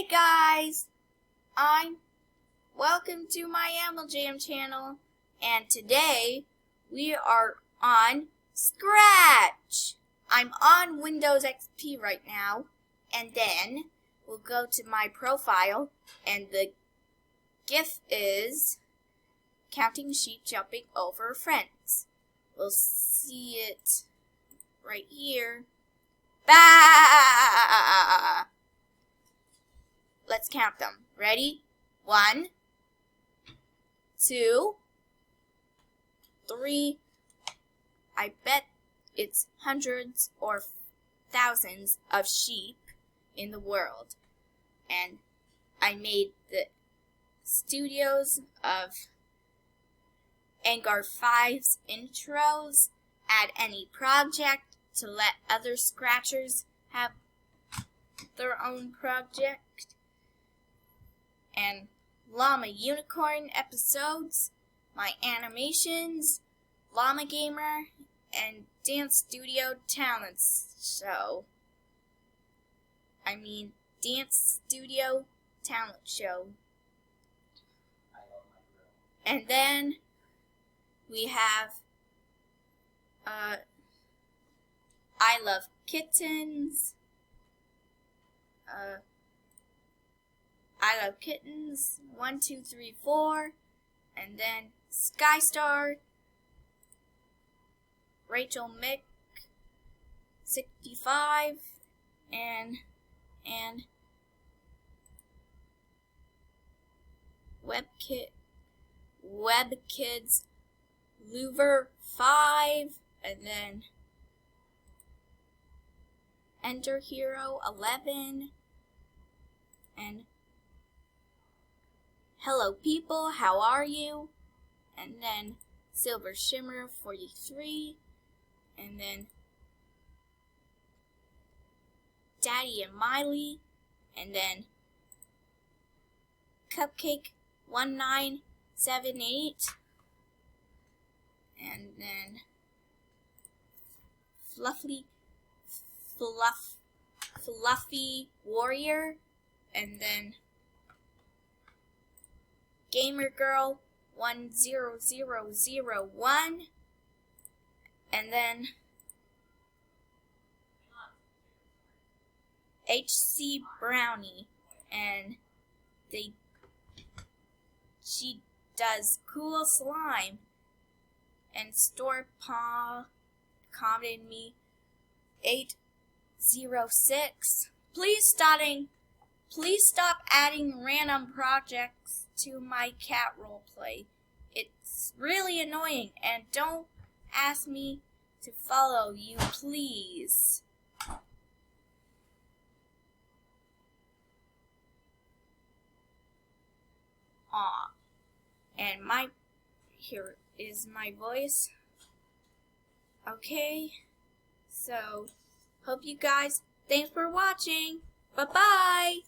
Hey guys, welcome to my Animal Jam channel, and today we are on Scratch. I'm on Windows XP right now, and then we'll go to my profile, and the GIF is counting sheep jumping over friends. We'll see it right here. Bah! Let's count them. Ready? 1, 2, 3. I bet it's hundreds or thousands of sheep in the world. And I made the studios of Angar5's intros. Add any project to let other scratchers have their own project. And Llama Unicorn episodes, my animations, Llama Gamer, and Dance Studio Talents Show. Dance Studio Talent Show. And then we have I Love Kittens. I Love Kittens, 1, 2, 3, 4, and then Skystar, Rachel Mick, 65, and WebKids, Louver 5, and then Ender Hero 11, and Hello People, how are you? And then Silver Shimmer 43, and then Daddy and Miley, and then Cupcake 1978, and then Fluffy Warrior, and then Gamer Girl 10001, and then HC Brownie, and she does cool slime, and Store Paw commented me 806. Please stop adding random projects to my cat roleplay. It's really annoying, and don't ask me to follow you, please. Aw. And here is my voice. Okay. So, hope you guys, thanks for watching. Bye-bye.